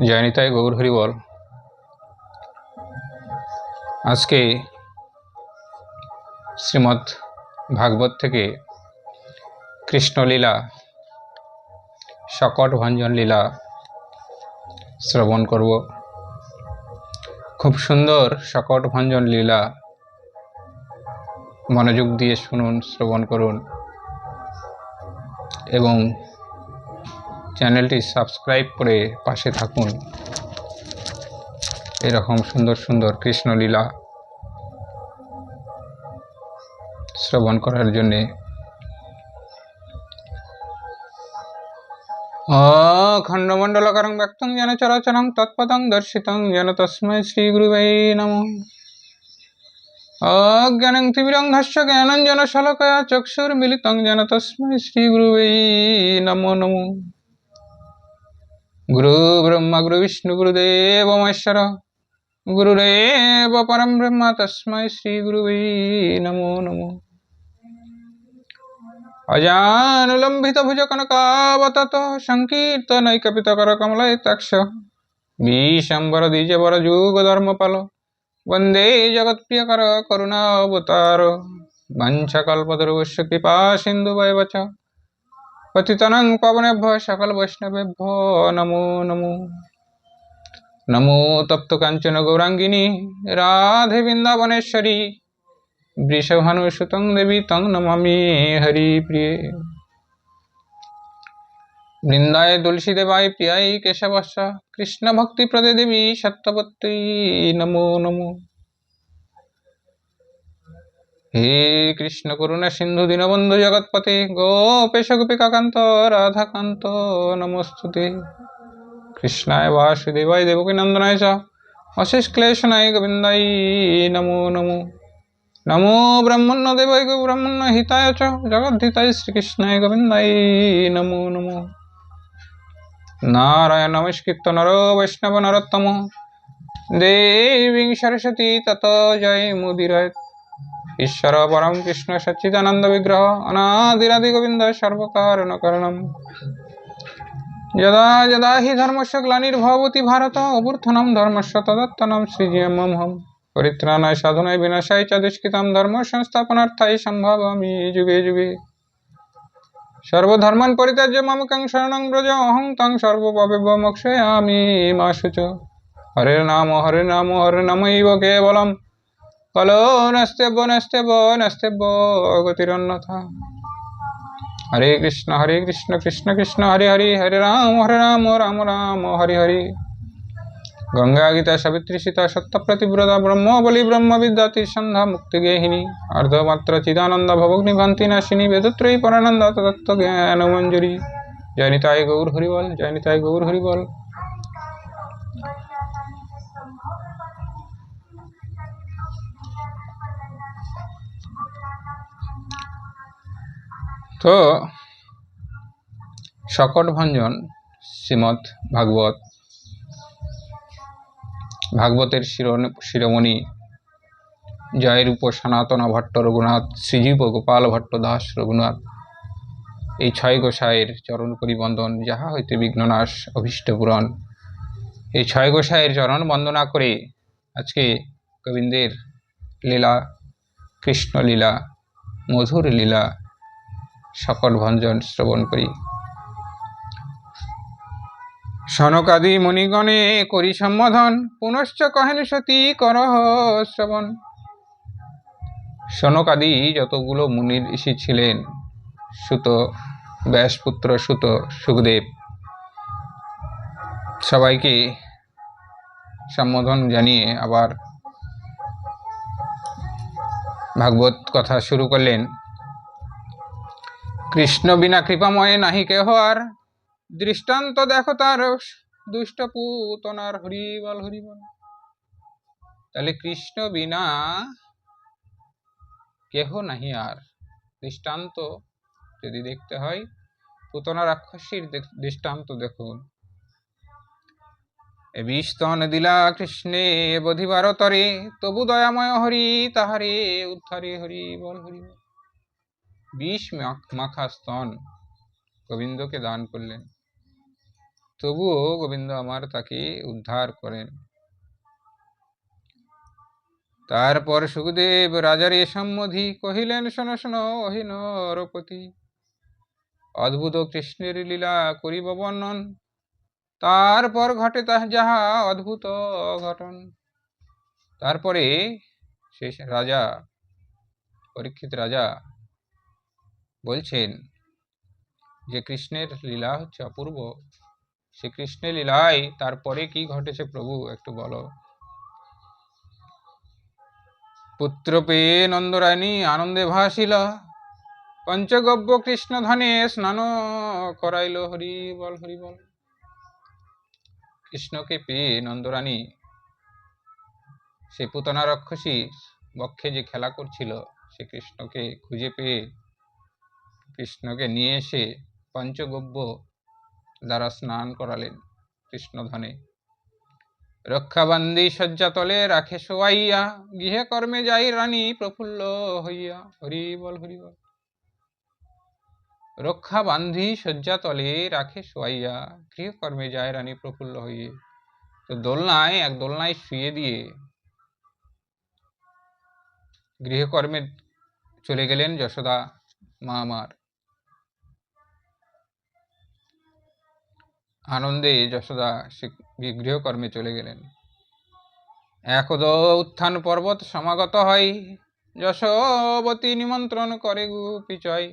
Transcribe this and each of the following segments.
জয় নিতাই গৌর হরি বল। আজকে শ্রীমদ্ ভাগবত থেকে কৃষ্ণলীলা, शकट भंजन লীলা শ্রবণ করব। খুব সুন্দর शकट भंजन লীলা, মনোযোগ দিয়ে শুনুন, শ্রবণ করুন এবং চ্যানেলটি সাবস্ক্রাইব করে পাশে থাকুন। এরকম সুন্দর সুন্দর কৃষ্ণলীলা শ্রবণ করার জন্যে। खंडमंडलकरं व्यक्तं येन चराचरं तत्पदं दर्शितं येन तस्मै श्रीगुरुवे नमः। अज्ञानं तिमिरन्धस्य ज्ञानाञ्जनशलाकया चक्षुर्मिलितं येन तस्मै श्रीगुरुवे नमो नमः। गुरु ब्रह्मा गुरु विष्णु गुरुदेव महेश्वर, गुरुरेव परं ब्रह्म तस्मै श्रीगुरुवे नमो नमः। अजानुलम्बित भुजकनकावतत संकीर्तनैकपितकरकमलैताक्ष विशम्बर द्विजवर जुगधर्मपाल वन्दे जगत्प्रियकर करुणावतार। वंशकल्पतरुश्च कृपा सिन्धुभैव च पतितानां पावनेभ्यो सकलवैष्णवेभ्यो नमो नमो। नमो तप्तकाञ्चन गौराङ्गिनी राधे वृन्दावनेश्वरी, वृषभानुसुतं देवी तं नमामि हरिप्रिये। वृन्दाय तुलसी देवाय प्रियाय केशवस्य कृष्ण भक्ति प्रदे देवी सत्यवती नमो नमो। हे कृष्ण करुणा सिंधु दीनबंधु जगत्पते गोपेश गोपिकाकांत राधाकांत नमोस्तुते। कृष्णाय वासुदेवाय देवकी नंदनाय च अशेष क्लेशनाय गोविंदाय नमो नमो। नमो ब्रह्मण्य देवाय गो ब्रह्मण्य हिताय च जगद्धिताय श्रीकृष्णाय गोविंदाय नमो नमो। नारायण नमस्कृत्य नरो वैष्णव नरोत्तमः देवीं सरस्वती ततो जय मुदीरयेत्। ईश्वर परं कृष्ण सच्चिदानंद विग्रह अनादिरादि गोविंद सर्वकारणकारणम्। यदा यदा हि धर्मस्य ग्लानिर्भवति भारत अभ्युत्थानं धर्मस्य तदात्मनं सृजाम्यहम्। परित्राणाय साधनाय विनाशाय च दुष्कृतं धर्म संस्थापनार्थाय सम्भवामि युगे युगे। सर्वधर्मान् परित्यज्य मामेकं शरणं व्रज अहं तं सर्वपापेभ्यो मोक्षयामि मा शुचः। हरे नाम हरे नामैव केवलं कलो नस्त्यभ्यो गतिरन्यथा। हरे कृष्ण कृष्ण कृष्ण हरे हरे, हरे राम राम राम हरे हरे। गंगा गीता सावित्री सीता सत्यप्रतिव्रता ब्रह्मबली ब्रह्म विद्याति संध्या मुक्तिगेहिनी अर्धमात्र चिदानंद भवग्नि भांति नाशिनी वेदत्रयी परानंद तत्व ज्ञान मंजरी। जय निताय गौर हरिबल, जय निताय गौर हरिबल। तो शकट भंजन श्रीमद् भागवत, भागवतेर शिरोमणि जयरूप सनातन भट्ट रघुनाथ श्रीजीव गोपाल भट्ट दास रघुनाथ এই ছয় গোসাইয়ের চরণ পরিবন্দন, যাহা হইতে বিঘ্ননাশ অভীষ্ট পূরণ। এই ছয় গোসাইয়ের চরণ বন্দনা করে আজকে গোবিন্দের লীলা, কৃষ্ণ লীলা, মধুর লীলা, शकट भंजन শ্রবণ করি। সনকাদি মুনিগণে করি সম্বোধন, পুনশ্চ কহেন সতী করহ শ্রবণ। সনকাদি যতগুলো মুনি ঋষি ছিলেন, সুত ব্যাসপুত্র সুত সুখদেব, সবাইকে সম্বোধন জানিয়ে আবার ভাগবত কথা শুরু করলেন। কৃষ্ণ বিনা কৃপাময় নাহি কেহ আর, দৃষ্টান্ত দেখো তার দুষ্ট পুতনার। হরিবল হরিবল। তাহলে কৃষ্ণ বিনা কেহ নাহি আর, দৃষ্টান্ত যদি দেখতে হয় পুতনা রাক্ষসীর দৃষ্টান্ত দেখুন। বিস্তন দিলা কৃষ্ণে বধিবার তরে, তবু দয়াময় হরি তাহারে উদ্ধারে। হরিবল হরিবল। বিষ মাখা স্তন গোবিন্দকে দান করলেন, তবুও গোবিন্দ আমার তাকে উদ্ধার করেন। তারপর সুখদেব রাজার এ সম্মধি কহিলেন, শোনো শোনো অহি নরপতি, অদ্ভুত কৃষ্ণের লীলা করিব বর্ণন, তারপর ঘটে যাহা অদ্ভুত ঘটন। তারপরে শেষ রাজা পরীক্ষিত রাজা বলছেন যে কৃষ্ণের লীলা হচ্ছে অপূর্ব। সে কৃষ্ণের লীলায় তারপরে কি ঘটেছে প্রভু একটু বলো। পুত্র পেয়ে নন্দরানী আনন্দে ভাসিল, পঞ্চগব্য কৃষ্ণ ধনে স্নান করাইল। হরি বল হরি বল। কৃষ্ণকে পেয়ে নন্দরানী সে পুতনা রাক্ষসী বক্ষে যে খেলা করছিল, সে কৃষ্ণকে খুঁজে পেয়ে কৃষ্ণকে নিয়ে এসে পঞ্চগব্য দ্বারা স্নান করালেন কৃষ্ণ ধনে। রক্ষাবান্ধি শয্যা তলে রাখে শোয়াইয়া, গৃহে কর্মে যাই রানী প্রফুল্ল হইয়া। হরি বল হরি বল। রক্ষা বান্ধি শয্যা তলে রাখে শোয়াইয়া, গৃহকর্মে যায় রানী প্রফুল্ল হইয়ে। তো দোলনায় এক দোলনায় শুয়ে দিয়ে গৃহকর্মে চলে গেলেন যশোদা মা আমার। আনন্দে যশোদা সে গৃহকর্মে চলে গেলেন। একদ উত্থান পর্বত সমাগত হয়, যশোবতী নিমন্ত্রণ করে গোপীচয়।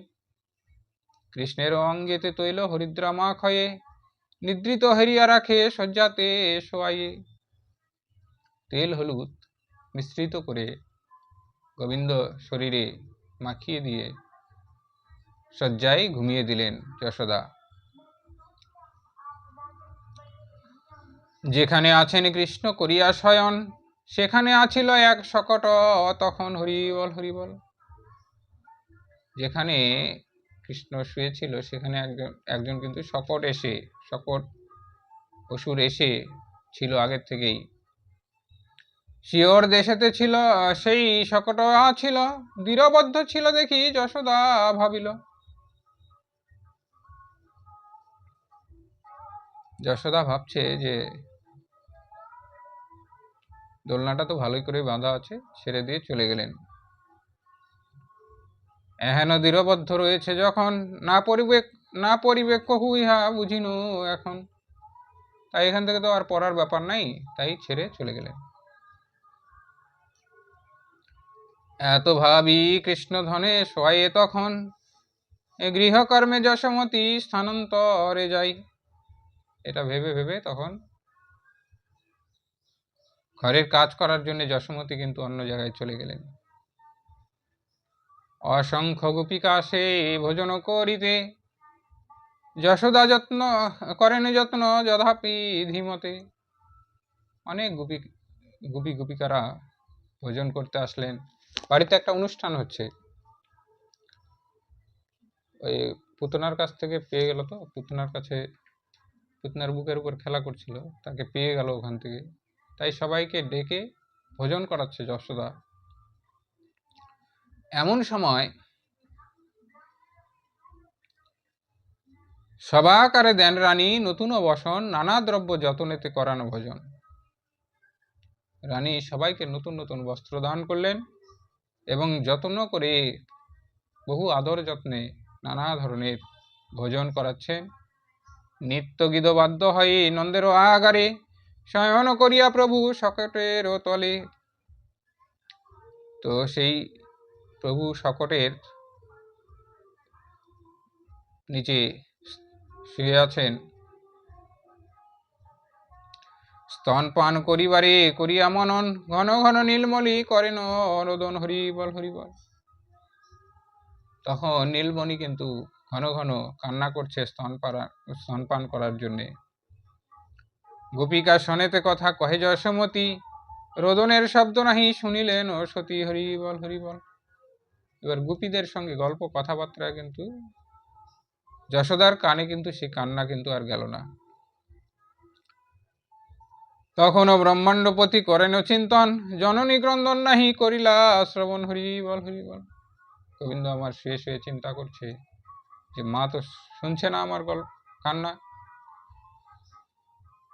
কৃষ্ণের অঙ্গেতে তৈল হরিদ্রামা ক্ষয়ে, নিদ্রিত হেরিয়া রাখে শয্যাতে শোয়াইয়ে। তেল হলুদ মিশ্রিত করে গোবিন্দ শরীরে মাখিয়ে দিয়ে শয্যায় ঘুমিয়ে দিলেন যশোদা। যেখানে আছেন কৃষ্ণ করিয়া শয়ন, সেখানে আছিল এক শকট তখন। হরি বল হরি বল। যেখানে কৃষ্ণ শুয়েছিল সেখানে একজন কিন্তু শকট অসুর এসে ছিল আগের থেকেই। শিওর দেশেতে ছিল সেই শকট ছিল, দৃঢ়বদ্ধ ছিল দেখি যশোদা ভাবিল। যশোদা ভাবছে যে দোলনাটা তো ভালোই করে বাঁধা আছে, ছেড়ে দিয়ে চলে গেলেন। এহেন দৃঢ়বদ্ধ রয়েছে যখন, না পরিবে কহু ইহা বুঝিনু এখন। তাই এখান থেকে তো আর পড়ার ব্যাপার নাই, তাই ছেড়ে চলে গেলেন। এত ভাবি কৃষ্ণ ধনে শোয়াইয়ে তখন, এ গৃহকর্মে যশোমতী স্থানান্তরে যাই। এটা ভেবে ভেবে তখন ঘরের কাজ করার জন্য যশোমতী কিন্তু অন্য জায়গায় চলে গেলেন। অসংখ্য গোপিকা সে ভোজন করিতে, যশোদা যত্ন করেন যত্ন যথাপি ধীমতে। অনেক গোপিকারা ভোজন করতে আসলেন। বাড়িতে একটা অনুষ্ঠান হচ্ছে, ওই পুতনার কাছ থেকে পেয়ে গেল, তো পুতনার বুকের উপর খেলা করছিল, তাকে পেয়ে গেল ওখান থেকে, তাই সবাইকে ডেকে ভোজন করাচ্ছে যশোদা। এমন সময় সবাকারে দেন রানী নতুন বসন, নানা দ্রব্য যতনেতে করানো ভোজন। রানী সবাইকে নতুন নতুন বস্ত্র দান করলেন এবং যত্ন করে বহু আদর যত্নে নানা ধরনের ভোজন করাচ্ছেন। নিত্য গীতবাদ্য হয়ে নন্দের আগারে, শয়ন করিয়া প্রভু শকটের তলে। তো সেই প্রভু শকটের নিচে শুয়ে আছেন। স্তনপান করিবারে করিয়া মনন, ঘন ঘন নীলমণি করেন রোদন। হরি বল হরি বল। তখন নীলমণি কিন্তু ঘন ঘন কান্না করছে স্তনপান করার জন্যে। গোপিকা শোনেতে কথা কহে যশোমতী, রোদনের শব্দ নাহি শুনিলেন ও সতী। হরি বল হরি বল। এবার গোপীদের সঙ্গে গল্প কথাবার্তা কিন্তু যশোদার কানে কিন্তু সে কান্না কিন্তু আর গেল না। তখনও ব্রহ্মাণ্ডপতি করেন চিন্তন, জননী ক্রন্দন নাহি করিলা শ্রবণ। হরি বল হরি বল। গোবিন্দ আমার শুয়ে শুয়ে চিন্তা করছে যে মা তো শুনছে না আমার কান্না।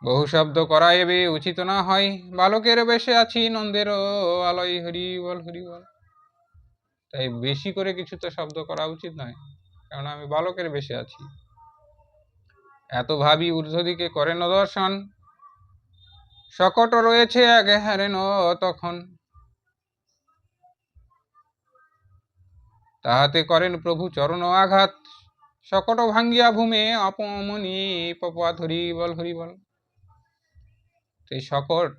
বহু শব্দ করা এবে উচিত না হয়, বালকের বেশে আছি নন্দের আলয়, হরি বল হরি বল। তাই বেশি করে কিছু তো শব্দ করা উচিত নয়, কারণ আমি বালকের বেশে আছি। এত ভাবি ঊর্ধ্বদিকে করেন দর্শন, সকট রয়েছে আগে হারেন তখন। তাহাতে করেন প্রভু চরণ আঘাত, সকট ভাঙ্গিয়া ভূমে অপমনি পপাত, হরি বল হরি বল। এই সকট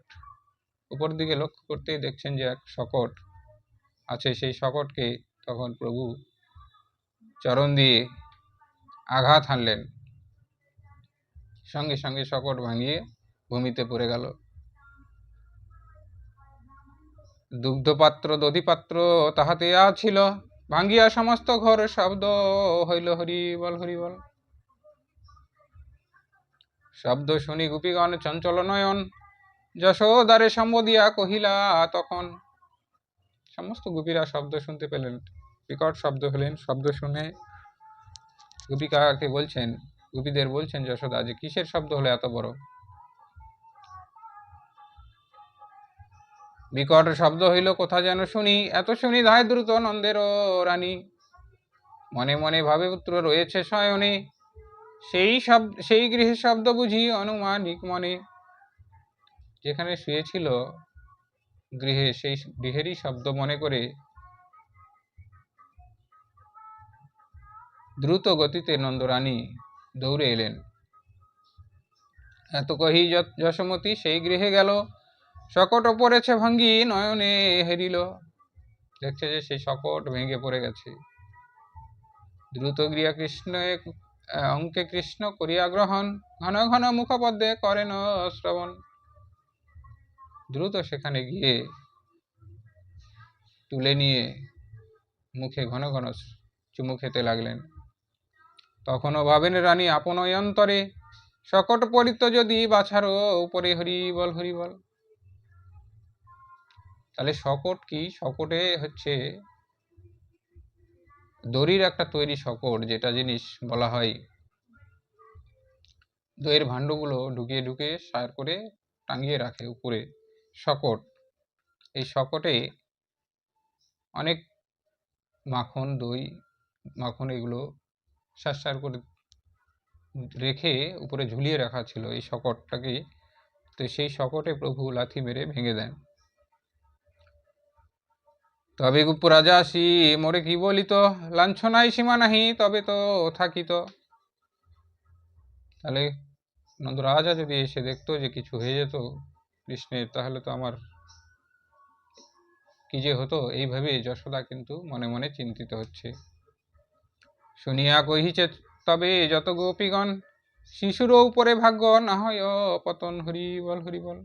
উপর দিকে লক্ষ্য করতেই দেখছেন যে এক সকট আছে, সেই সকটকে তখন প্রভু চরণ দিয়ে আঘাত হানলেন, সঙ্গে সঙ্গে সকট ভাঙিয়ে ভূমিতে পড়ে গেল। দুগ্ধপাত্র দধিপাত্র তাহাতে ছিল, ভাঙ্গিয়া সমস্ত ঘর শব্দ হইল, হরি বল হরি বল। শব্দ শুনি গোপীগণ চঞ্চল নয়ন, যশোদারে সম্বোধিয়া কহিলা তখন। সমস্ত গোপীরা শব্দ শুনতে পেলেন, বিকট শব্দ হলেন। শব্দ শুনে গোপিকাকে বলছেন, গোপীদের বলছেন যশোদা, যে কিসের শব্দ হলো এত বড়? বিকট শব্দ হইল কোথা যেন শুনি, এত শুনি ধায় দ্রুত নন্দের রানী। মনে মনে ভাবে পুত্র রয়েছে শয়নে, সেই গৃহের শব্দ বুঝি অনুমানিক মনে। যেখানে শুয়েছিল গৃহে, সেই গৃহেরই শব্দ মনে করে দ্রুত গতিতে নন্দরানী দৌড়ে এলেন। এত কহি যশোমতি সেই গৃহে গেল, সকট পড়েছে ভাঙ্গি নয়নে হেরিল। দেখছে যে সেই সকট ভেঙে পড়ে গেছে। দ্রুত গৃহা কৃষ্ণ অঙ্কে কৃষ্ণ করিয়া গ্রহণ, ঘন ঘন মুখপদ্মে করেন শ্রবণ। দ্রুত সেখানে গিয়ে তুলে নিয়ে মুখে ঘন ঘন চুমু খেতে লাগলেন। তখনও ভাবেন রানী আপন অন্তরে, সকট পরিত যদি বাছারো উপরে, হরি বল হরি বল। তাহলে সকট কি? সকটে হচ্ছে দড়ির একটা তৈরি সকট, যেটা জিনিস বলা হয় দইয়ের ভাণ্ডগুলো ঢুকিয়ে ঢুকিয়ে সার করে টাঙিয়ে রাখে উপরে, সকট। এই সকটে অনেক মাখন, দই, মাখন এগুলো সার করে রেখে উপরে ঝুলিয়ে রাখা ছিল এই সকটটাকে। তো সেই সকটে প্রভু লাথি মেরে ভেঙে দেন। তবে গুপ্ত রাজা আসি মোরে কি বলিত, লাঞ্ছনাই সীমা নাহি তবে তো থাকিত। তাহলে নন্দরাজা যদি এসে দেখতো যে কিছু হয়ে যেত কৃষ্ণের, তাহলে তো আমার কি যে হতো। এইভাবে যশোদা কিন্তু মনে মনে চিন্তিত হচ্ছে। শুনিয়া কহিছে তবে যত গোপীগণ, শিশুর উপরে ভাগ্য না হয় পতন, হরি বল হরি বল।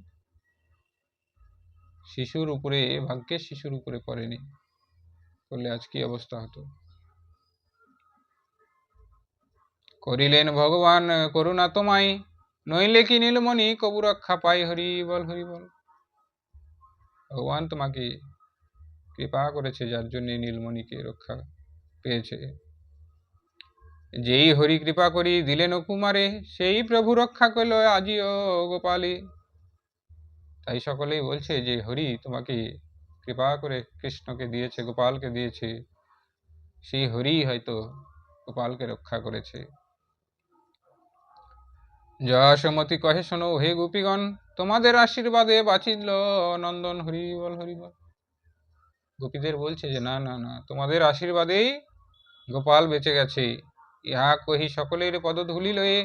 শিশুর উপরে, ভাগ্যে শিশুর উপরে পড়েনি, করলে আজ কি অবস্থা হতো। করিলেন ভগবান করুণা তোমায়, নইলে কি নীলমণি কবু রক্ষা পাই, হরি বল হরি বল। ভগবান তোমাকে কৃপা করেছে, যার জন্য নীলমণিকে রক্ষা পেয়েছে। যেই হরি কৃপা করি দিলেন কুমারে, সেই প্রভু রক্ষা করল আজিও গোপালে। তাই সকলেই বলছে যে হরি তোমাকে কৃপা করে কৃষ্ণকে দিয়েছে, গোপালকে দিয়েছে, সেই হরি হয়তো গোপালকে রক্ষা করেছে। যশোমতি কহে শোনো হে গোপীগণ, তোমাদের আশীর্বাদে বাঁচিল নন্দন, হরি বল হরি বল। গোপীদের বলছে যে না না না, তোমাদের আশীর্বাদেই গোপাল বেঁচে গেছে। ইহা কহি সকলের পদধূলি লয়ে,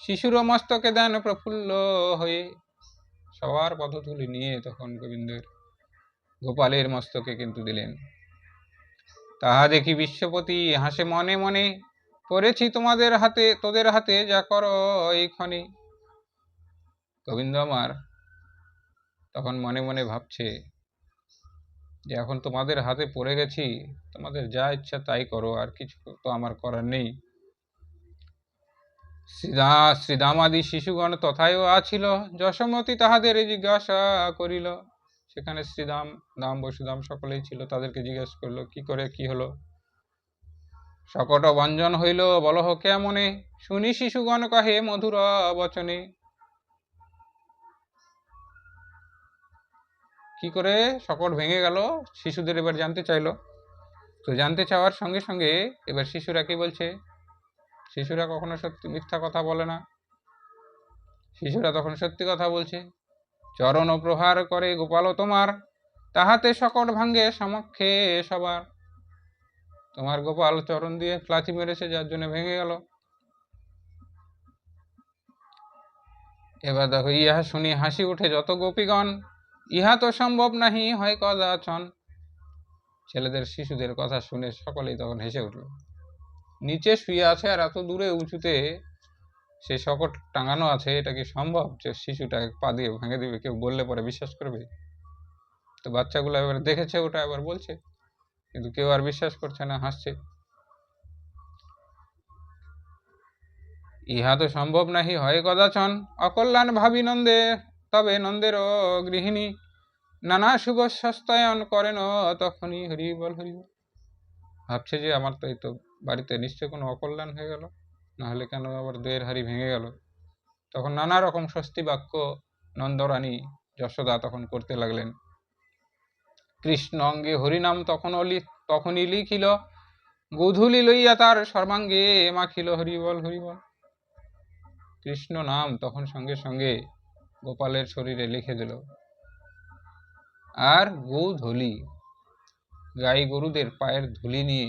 শিশুর মস্তকে দেন প্রফুল্ল হয়ে। সবার পদধূলি নিয়ে তখন গোপালের মস্তকে কিন্তু দিলেন। তাহা দেখি বিশ্বপতি হাসে মনে মনে, পড়েছি তোমাদের হাতে, তোদের হাতে যা করো এইক্ষণে। গোবিন্দ আমার তখন মনে মনে ভাবছে যে এখন তোমাদের হাতে পড়ে গেছি, তোমাদের যা ইচ্ছা তাই করো, আর কিছু তো আমার করার নেই। শ্রীদামাদি শিশুগণ তথায়ও আছিল, যশোমতি তাহাদের জিজ্ঞাসা করিল। সেখানে শ্রীদাম, দাম, বসুদাম সকলেই ছিল, তাদেরকে জিজ্ঞেস করলো কি করে কি হলো। সকট ভঞ্জন হইল বলহ কেমনে, শুনি শিশুগণ কহে মধুর বচনে। কি করে শকট ভেঙে গেল শিশুদের এবার জানতে চাইলো। তো জানতে চাওয়ার সঙ্গে সঙ্গে এবার শিশুরা কি বলছে, শিশুরা কখনো সত্যি মিথ্যা কথা বলে না, শিশুরা তখন সত্যি কথা বলছে। চরণ প্রহার করে গোপাল তোমার, তাহাতে শকট ভাঙ্গে সমক্ষে সবার। তোমার গোপাল চরণ দিয়ে ফ্লাচি মেরেছে, যার জন্য ভেঙে গেল। এবার দেখো, ইহা শুনি হাসি উঠে যত গোপীগণ, ইহা তো সম্ভব নাহি হয় কদাচন। ছেলেদের শিশুদের কথা শুনে সকলেই তখন হেসে উঠল। নিচে শুয়ে আছে আর এত দূরে উঁচুতে সে শকট টাঙানো আছে, এটা কি সম্ভব যে শিশুটা পা দিয়ে ভেঙে দিবে? কেউ বললে পরে বিশ্বাস করবে? তো বাচ্চাগুলো এবার দেখেছে ওটা, এবার বলছে, কিন্তু কেউ আর বিশ্বাস করছে না, হাসছে। ইহা তো সম্ভব নাহি হয় কদাচন, অকল্যাণ ভাবি নন্দে, তবে নন্দেরও গৃহিণী নানা শুভ সস্তায়ন করেন তখনই হরি বল হরি বল। ভাবছে যে আমার তো এই তো বাড়িতে নিশ্চয় কোনো অকল্যাণ হয়ে গেল, না হলে কেন আবার দইয়ের হাড়ি ভেঙে গেল। তখন নানা রকম স্বস্তি বাক্য নন্দরানী যশোদা তখন করতে লাগলেন। কৃষ্ণ অঙ্গে হরিনাম তখনই লিখিল, গোধূলি লইয়া তার সর্বাঙ্গে মাখিল হরি বল হরি বল। কৃষ্ণ নাম তখন সঙ্গে সঙ্গে গোপালের শরীরে লিখে দিল। আর গোধূলি, গাই গরুদের পায়ের ধুলি নিয়ে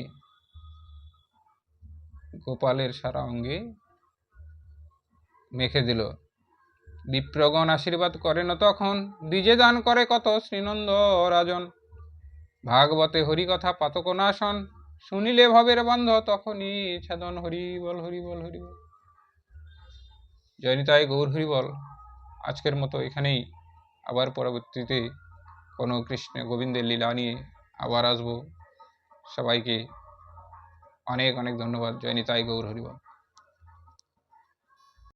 গোপালের সারা অঙ্গে মেখে দিল। বিপ্রগণ আশীর্বাদ করেন তখন, দ্বিজে দান করে কত শ্রীনন্দ রাজন। ভাগবতে হরিকথা পাতক নাশন, শুনিলে ভবের বন্ধ তখনই ছেদন হরি বল হরি বল হরি বল। জয়নিতাই গৌর হরি বল। আজকের মতো এখানেই, আবার পরবর্তীতে কোনো কৃষ্ণ গোবিন্দের লীলা নিয়ে আবার আসবো। সবাইকে অনেক অনেক ধন্যবাদ। জয়নিতাই গৌর হরি বল।